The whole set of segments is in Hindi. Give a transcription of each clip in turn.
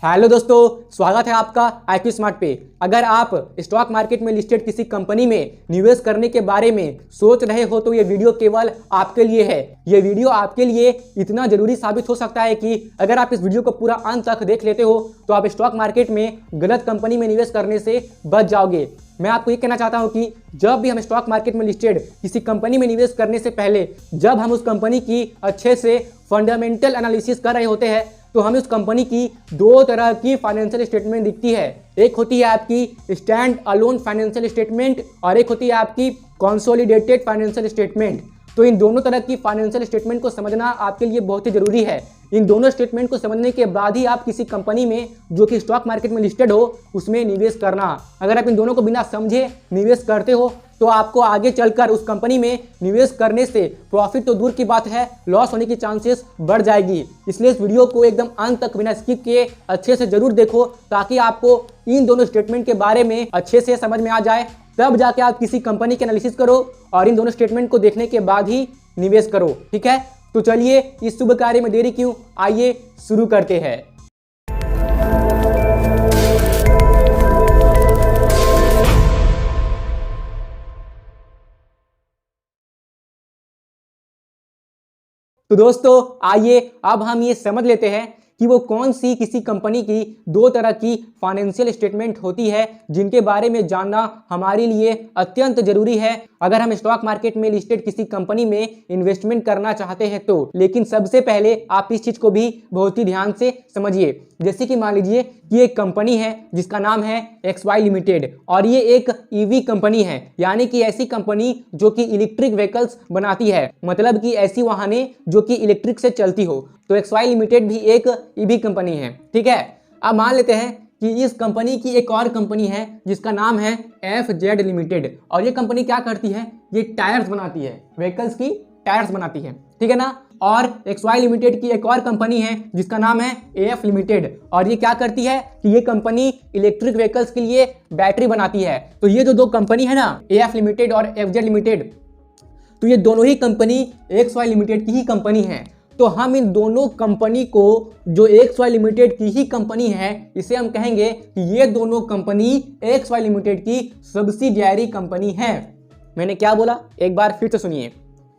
हेलो दोस्तों, स्वागत है आपका IQ स्मार्ट पे। अगर आप स्टॉक मार्केट में लिस्टेड किसी कंपनी में निवेश करने के बारे में सोच रहे हो तो ये वीडियो केवल आपके लिए है। ये वीडियो आपके लिए इतना जरूरी साबित हो सकता है कि अगर आप इस वीडियो को पूरा अंत तक देख लेते हो तो आप स्टॉक मार्केट में गलत कंपनी में निवेश करने से बच जाओगे। मैं आपको ये कहना चाहता हूँ कि जब भी हम स्टॉक मार्केट में लिस्टेड किसी कंपनी में निवेश करने से पहले जब हम उस कंपनी की अच्छे से फंडामेंटल एनालिसिस कर रहे होते हैं तो हमें उस कंपनी की दो तरह की फाइनेंशियल स्टेटमेंट दिखती है। एक होती है आपकी स्टैंड अलोन फाइनेंशियल स्टेटमेंट और एक होती है आपकी कंसोलिडेटेड फाइनेंशियल स्टेटमेंट। तो इन दोनों तरह की फाइनेंशियल स्टेटमेंट को समझना आपके लिए बहुत ही जरूरी है। इन दोनों स्टेटमेंट को समझने के बाद ही आप किसी कंपनी में जो कि स्टॉक मार्केट में लिस्टेड हो उसमें निवेश करना। अगर आप इन दोनों को बिना समझे निवेश करते हो तो आपको आगे चलकर उस कंपनी में निवेश करने से प्रॉफिट तो दूर की बात है, लॉस होने की चांसेस बढ़ जाएगी। इसलिए इस वीडियो को एकदम अंत तक बिना स्किप किए अच्छे से जरूर देखो ताकि आपको इन दोनों स्टेटमेंट के बारे में अच्छे से समझ में आ जाए। तब जाके आप किसी कंपनी के एनालिसिस करो और इन दोनों स्टेटमेंट को देखने के बाद ही निवेश करो। ठीक है, तो चलिए इस शुभ कार्य में देरी क्यों, आइए शुरू करते हैं। तो दोस्तों आइए अब हम ये समझ लेते हैं कि वो कौन सी किसी कंपनी की दो तरह की फाइनेंशियल स्टेटमेंट होती है जिनके बारे में जानना हमारे लिए अत्यंत जरूरी है अगर हम स्टॉक मार्केट में लिस्टेड किसी कंपनी में इन्वेस्टमेंट करना चाहते हैं तो। लेकिन सबसे पहले आप इस चीज को भी बहुत ही ध्यान से समझिए। जैसे कि मान लीजिए कि एक कंपनी है जिसका नाम है XY लिमिटेड और ये एक EV कंपनी है, यानी कि ऐसी कंपनी जो कि इलेक्ट्रिक व्हीकल्स बनाती है, मतलब कि ऐसी वाहनें जो कि इलेक्ट्रिक से चलती हो। तो XY लिमिटेड भी एक EV कंपनी है। ठीक है, अब मान लेते हैं कि इस कंपनी की एक और कंपनी है जिसका नाम है FZ लिमिटेड और ये कंपनी क्या करती है, ये टायर्स बनाती है, व्हीकल्स की टायर्स बनाती है। ठीक है ना। और XY लिमिटेड की एक और कंपनी है जिसका नाम है AF लिमिटेड और ये क्या करती है कि ये कंपनी इलेक्ट्रिक व्हीकल्स के लिए बैटरी बनाती है। तो ये जो दो कंपनी है ना, AF लिमिटेड और FZ लिमिटेड, तो ये दोनों ही कंपनी XY लिमिटेड की ही कंपनी है। तो हम इन दोनों कंपनी को, जो XY लिमिटेड की ही कंपनी है, इसे हम कहेंगे कि ये दोनों कंपनी XY लिमिटेड की सब्सिडियरी कंपनी है। मैंने क्या बोला, एक बार फिर से सुनिए।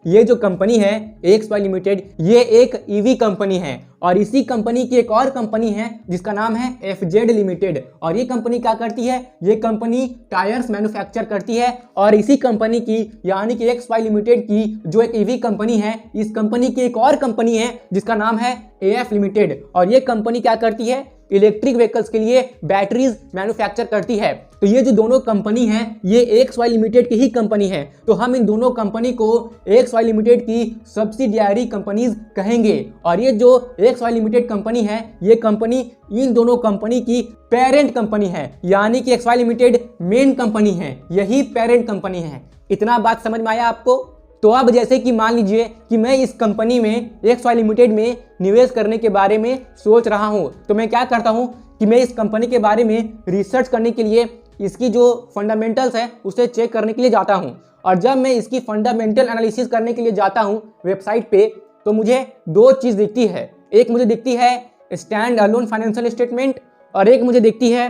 ये जो कंपनी है XY लिमिटेड, ये एक EV कंपनी है और इसी कंपनी की एक और कंपनी है जिसका नाम है FZ लिमिटेड और ये कंपनी क्या करती है, ये कंपनी टायर्स मैन्युफैक्चर करती है। और इसी कंपनी की यानी कि XY लिमिटेड की जो एक EV कंपनी है, इस कंपनी की एक और कंपनी है जिसका नाम है AF लिमिटेड और ये कंपनी क्या करती है, इलेक्ट्रिक व्हीकल्स के लिए बैटरीज मैन्युफैक्चर करती है। तो ये जो दोनों कंपनी हैं ये XY लिमिटेड की ही कंपनी है। तो हम इन दोनों कंपनी को XY लिमिटेड की सब्सिडियरी कंपनीज कहेंगे और ये जो XY लिमिटेड कंपनी है, ये कंपनी इन दोनों कंपनी की पेरेंट कंपनी है, यानी कि XY लिमिटेड मेन कंपनी है, यही पेरेंट कंपनी है। इतना बात समझ में आया आपको। तो अब जैसे कि मान लीजिए कि मैं इस कंपनी में XY लिमिटेड में निवेश करने के बारे में सोच रहा हूं, तो मैं क्या करता हूं कि मैं इस कंपनी के बारे में रिसर्च करने के लिए इसकी जो फंडामेंटल्स है उसे चेक करने के लिए जाता हूं। और जब मैं इसकी फंडामेंटल एनालिसिस करने के लिए जाता हूं वेबसाइट पे, तो मुझे दो चीज़ दिखती है। एक मुझे दिखती है स्टैंड अलोन फाइनेंशियल स्टेटमेंट और एक मुझे दिखती है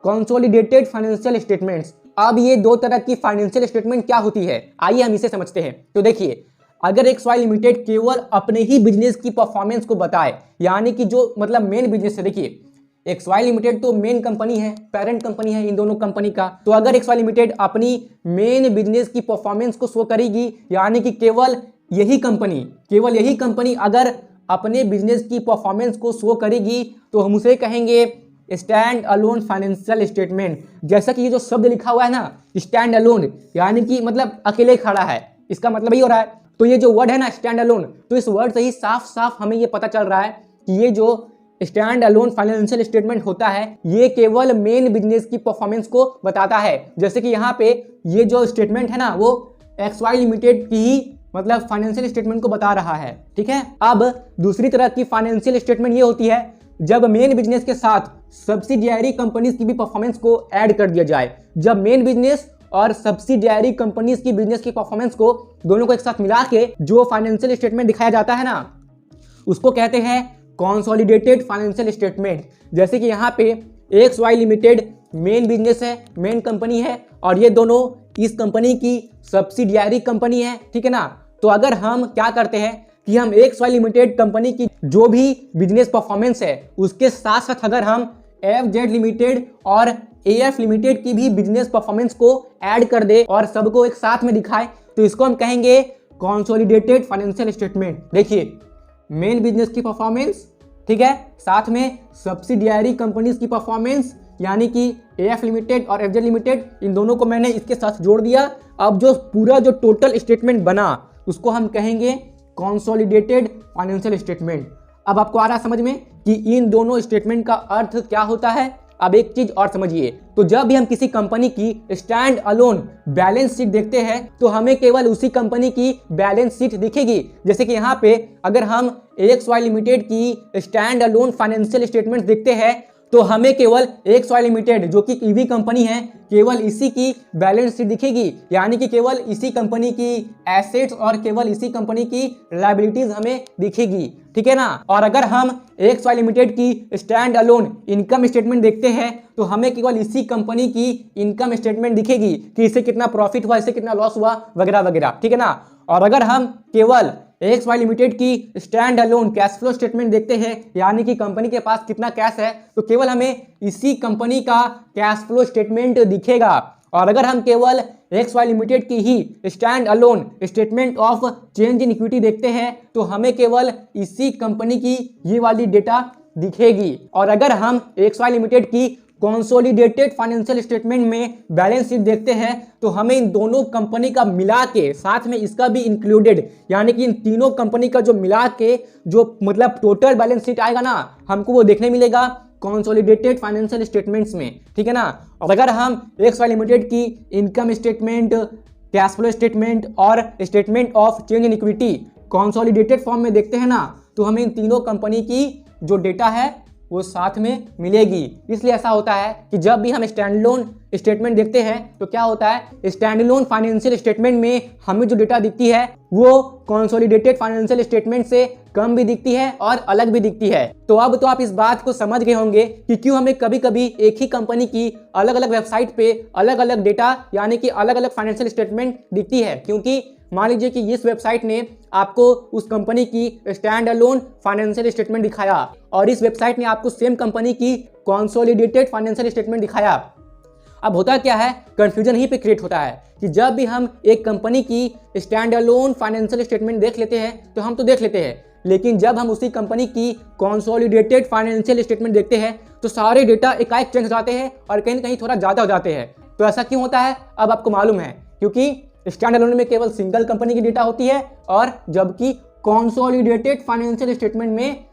कंसोलिडेटेड फाइनेंशियल स्टेटमेंट्स। अब ये दो तरह की फाइनेंशियल स्टेटमेंट क्या होती है, आइए हम इसे समझते हैं। तो देखिए, अगर XY लिमिटेड केवल अपने ही बिजनेस की परफॉर्मेंस को बताए, यानी कि जो मतलब मेन बिजनेस है, देखिए XY लिमिटेड तो मेन कंपनी है, पेरेंट कंपनी है इन दोनों कंपनी का। तो अगर XY लिमिटेड अपनी मेन बिजनेस की परफॉर्मेंस को शो करेगी, यानी कि केवल यही कंपनी अगर अपने बिजनेस की परफॉर्मेंस को शो करेगी तो हम उसे कहेंगे स्टैंड अलोन फाइनेंशियल स्टेटमेंट। जैसा कि ये जो शब्द लिखा हुआ है ना, स्टैंड अलोन, यानी कि मतलब अकेले खड़ा है, इसका मतलब ही हो रहा है। तो ये जो वर्ड है ना स्टैंड अलोन, तो इस वर्ड से ही साफ साफ हमें ये पता चल रहा है कि ये जो स्टैंड अलोन फाइनेंशियल स्टेटमेंट होता है ये केवल मेन बिजनेस की परफॉर्मेंस को बताता है। जैसे कि यहाँ पे ये जो स्टेटमेंट है ना वो XY लिमिटेड की ही मतलब फाइनेंशियल स्टेटमेंट को बता रहा है। ठीक है, अब दूसरी तरह की फाइनेंशियल स्टेटमेंट ये होती है जब मेन बिजनेस के साथ सब्सिडियरी कंपनीज की भी परफॉर्मेंस को ऐड कर दिया जाए। जब मेन बिजनेस और सब्सिडियरी कंपनीज की बिजनेस की परफॉर्मेंस को दोनों को एक साथ मिला के जो फाइनेंशियल स्टेटमेंट दिखाया जाता है ना, उसको कहते हैं कंसोलिडेटेड फाइनेंशियल स्टेटमेंट। जैसे कि यहाँ पे XY लिमिटेड मेन बिजनेस है, मेन कंपनी है, और ये दोनों इस कंपनी की सब्सिडियरी कंपनी है, ठीक है ना। तो अगर हम क्या करते हैं कि हम XY लिमिटेड कंपनी की जो भी बिजनेस परफॉर्मेंस है उसके साथ साथ अगर हम FZ लिमिटेड और AF लिमिटेड की भी बिजनेस परफॉर्मेंस को ऐड कर दे और सबको एक साथ में दिखाए, तो इसको हम कहेंगे कंसोलिडेटेड फाइनेंशियल स्टेटमेंट। देखिए, मेन बिजनेस की परफॉर्मेंस, ठीक है, साथ में सब्सिडियरी कंपनीज की परफॉर्मेंस यानी कि AF लिमिटेड और FZ लिमिटेड, इन दोनों को मैंने इसके साथ जोड़ दिया। अब जो पूरा जो टोटल स्टेटमेंट बना उसको हम कहेंगे कंसोलिडेटेड फाइनेंशियल स्टेटमेंट। अब आपको आ रहा समझ में कि इन दोनों स्टेटमेंट का अर्थ क्या होता है। अब एक चीज और समझिए, तो जब भी हम किसी कंपनी की स्टैंड अलोन बैलेंस शीट देखते हैं तो हमें केवल उसी कंपनी की बैलेंस शीट दिखेगी। जैसे कि यहाँ पे अगर हम XY लिमिटेड की स्टैंड अलोन फाइनेंशियल स्टेटमेंट देखते हैं तो हमें केवल XY लिमिटेड जो कि ईवी कंपनी है केवल इसी की बैलेंस शीट दिखेगी, यानी कि केवल इसी कंपनी की एसेट्स और केवल इसी कंपनी की लायबिलिटीज हमें दिखेगी, ठीक है ना। और अगर हम XY लिमिटेड की स्टैंड अलोन इनकम स्टेटमेंट देखते हैं तो हमें केवल इसी कंपनी की इनकम स्टेटमेंट दिखेगी कि इससे कितना प्रॉफिट हुआ, इससे कितना लॉस हुआ, वगैरह वगैरह, ठीक है ना। और अगर हम केवल XY लिमिटेड की stand alone cash flow statement देखते हैं, यानी कि कंपनी के पास कितना कैश है, तो केवल हमें इसी कंपनी का कैश फ्लो स्टेटमेंट दिखेगा। और अगर हम केवल XY लिमिटेड की ही stand alone statement of change in equity देखते हैं तो हमें केवल इसी कंपनी की ये वाली डेटा दिखेगी। और अगर हम XY लिमिटेड की कंसोलिडेटेड फाइनेंशियल स्टेटमेंट में बैलेंस शीट देखते हैं तो हमें इन दोनों कंपनी का मिला के साथ में इसका भी इंक्लूडेड, यानी कि इन तीनों कंपनी का जो मिला के जो मतलब टोटल बैलेंस शीट आएगा ना, हमको वो देखने मिलेगा कंसोलिडेटेड फाइनेंशियल स्टेटमेंट्स में, ठीक है ना। और अगर हम XY लिमिटेड की income statement, cash flow statement और statement of change in equity consolidated form में देखते हैं ना, तो हमें इन तीनों कंपनी की जो डेटा है वो साथ में मिलेगी। इसलिए ऐसा होता है कि जब भी हम स्टैंडअलोन स्टेटमेंट देखते हैं तो क्या होता है, स्टैंडअलोन फाइनेंशियल स्टेटमेंट में हमें जो डेटा दिखती है वो कंसोलिडेटेड फाइनेंशियल स्टेटमेंट से कम भी दिखती है और अलग भी दिखती है। तो अब तो आप इस बात को समझ गए होंगे कि क्यों हमें कभी कभी एक ही कंपनी की अलग अलग वेबसाइट पे अलग अलग डेटा यानी कि अलग अलग फाइनेंशियल स्टेटमेंट दिखती है। क्योंकि मान लीजिए कि इस वेबसाइट ने आपको उस कंपनी की स्टैंड अलोन फाइनेंशियल स्टेटमेंट दिखाया और इस वेबसाइट ने आपको सेम कंपनी की कंसोलिडेटेड फाइनेंशियल स्टेटमेंट दिखाया। अब होता क्या है, कंफ्यूजन ही पे क्रिएट होता है कि जब भी हम एक कंपनी की स्टैंड अलोन फाइनेंशियल स्टेटमेंट देख लेते हैं तो हम तो देख लेते हैं, लेकिन जब हम उसी कंपनी की कंसोलिडेटेड फाइनेंशियल स्टेटमेंट देखते हैं तो सारे डेटा एकाएक चेंज हो जाते हैं और कहीं ना कहीं थोड़ा ज़्यादा हो जाते हैं। तो ऐसा क्यों होता है, अब आपको मालूम है, क्योंकि स्टैंड अलोन में केवल सिंगल कंपनी की डेटा होती है और जबकि कंसोलिडेटेड फाइनेंशियल स्टेटमेंट में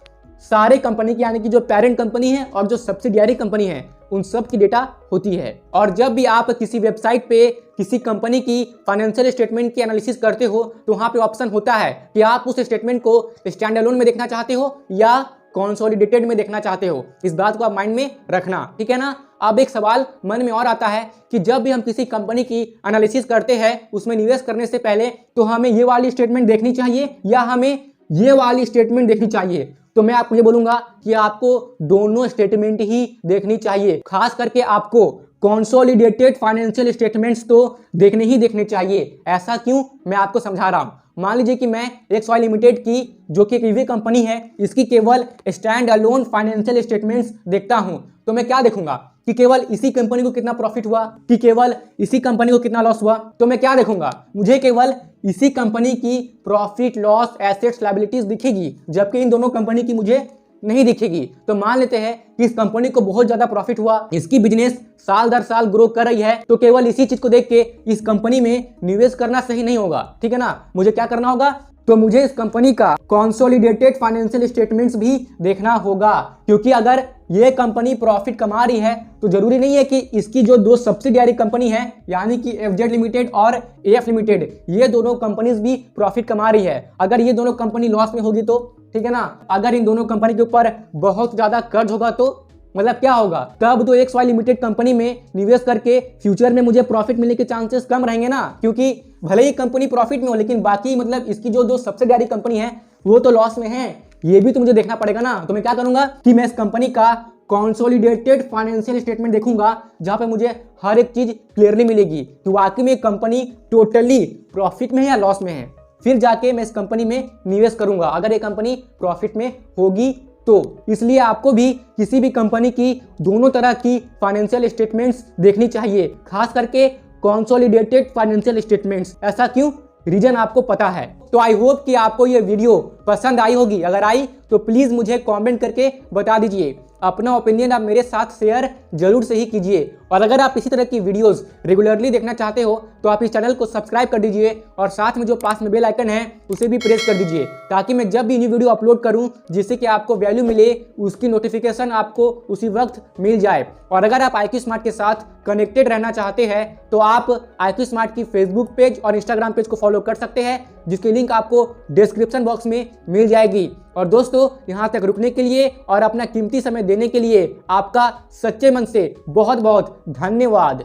सारे कंपनी की यानी कि जो पेरेंट कंपनी है और जो सब्सिडियरी कंपनी है उन सब की डेटा होती है। और जब भी आप किसी वेबसाइट पे किसी कंपनी की फाइनेंशियल स्टेटमेंट की एनालिसिस करते हो तो वहाँ पे ऑप्शन होता है कि आप उस स्टेटमेंट को स्टैंड अलोन में देखना चाहते हो या कंसोलिडेटेड में देखना चाहते हो। इस बात को आप माइंड में रखना, ठीक है ना। अब एक सवाल मन में और आता है कि जब भी हम किसी कंपनी की एनालिसिस करते हैं उसमें निवेश करने से पहले तो हमें ये वाली स्टेटमेंट देखनी चाहिए या हमें ये वाली स्टेटमेंट देखनी चाहिए। तो मैं आपको ये बोलूंगा कि आपको दोनों स्टेटमेंट ही देखनी चाहिए। खास करके आपको कंसोलिडेटेड फाइनेंशियल स्टेटमेंट्स तो देखने ही देखने चाहिए। ऐसा क्यों, मैं आपको समझा रहा हूं। मान लीजिए कि मैं XY लिमिटेड की जो कि एक ईवी कंपनी है इसकी केवल स्टैंड अलोन फाइनेंशियल स्टेटमेंट्स देखता हूं, तो मैं क्या देखूंगा कि केवल इसी कंपनी को कितना प्रॉफिट हुआ, कि केवल इसी कंपनी को कितना लॉस हुआ। तो मैं क्या देखूंगा, मुझे केवल इसी कंपनी की प्रॉफिट लॉस एसेट्स लायबिलिटीज दिखेगी, जबकि इन दोनों कंपनी की मुझे नहीं दिखेगी। तो मान लेते हैं कि इस कंपनी को बहुत ज्यादा प्रॉफिट हुआ, इसकी बिजनेस साल दर साल ग्रो कर रही है, तो केवल इसी चीज को देख के इस कंपनी में निवेश करना सही नहीं होगा, ठीक है ना। मुझे क्या करना होगा, तो मुझे इस कंपनी का कंसोलिडेटेड फाइनेंशियल स्टेटमेंट्स भी देखना होगा। क्योंकि अगर ये कंपनी प्रॉफिट कमा रही है तो जरूरी नहीं है कि इसकी जो दो सब्सिडियरी कंपनी है यानी कि FZ लिमिटेड और AF लिमिटेड, ये दोनों कंपनीज भी प्रॉफिट कमा रही है। अगर ये दोनों कंपनी लॉस में होगी तो, ठीक है ना, अगर इन दोनों कंपनी के ऊपर बहुत ज्यादा कर्ज होगा तो मतलब क्या होगा, तब तो XY लिमिटेड कंपनी में निवेश करके फ्यूचर में मुझे प्रॉफिट मिलने के चांसेस कम रहेंगे ना। क्योंकि भले ही कंपनी प्रॉफिट में हो लेकिन बाकी मतलब इसकी जो दो सब्सिडियरी कंपनी है वो तो लॉस में है। ये भी तो मुझे देखना पड़ेगा ना। तो मैं क्या करूंगा कि मैं इस कंपनी का कंसोलिडेटेड फाइनेंशियल स्टेटमेंट देखूंगा, जहां पे मुझे हर एक चीज क्लियरली मिलेगी कि वाकई में कंपनी टोटली प्रॉफिट में है या लॉस में है। फिर जाके मैं इस कंपनी में निवेश करूंगा अगर ये कंपनी प्रॉफिट में होगी तो। इसलिए आपको भी किसी भी कंपनी की दोनों तरह की फाइनेंशियल स्टेटमेंट्स देखनी चाहिए, खास करके कंसोलिडेटेड फाइनेंशियल स्टेटमेंट्स। ऐसा क्यों? रीजन आपको पता है। तो आई होप कि आपको ये वीडियो पसंद आई होगी। अगर आई तो प्लीज मुझे कमेंट करके बता दीजिए। अपना ओपिनियन आप मेरे साथ शेयर जरूर से ही कीजिए। और अगर आप इसी तरह की वीडियोस रेगुलरली देखना चाहते हो तो आप इस चैनल को सब्सक्राइब कर दीजिए और साथ में जो पास में बेल आइकन है उसे भी प्रेस कर दीजिए, ताकि मैं जब भी न्यू वीडियो अपलोड करूं जिससे कि आपको वैल्यू मिले, उसकी नोटिफिकेशन आपको उसी वक्त मिल जाए। और अगर आप IQ स्मार्ट के साथ कनेक्टेड रहना चाहते हैं तो आप IQ स्मार्ट की फेसबुक पेज और इंस्टाग्राम पेज को फॉलो कर सकते हैं, जिसकी लिंक आपको डिस्क्रिप्शन बॉक्स में मिल जाएगी। और दोस्तों, यहाँ तक रुकने के लिए और अपना कीमती समय देने के लिए आपका सच्चे मन से बहुत बहुत धन्यवाद।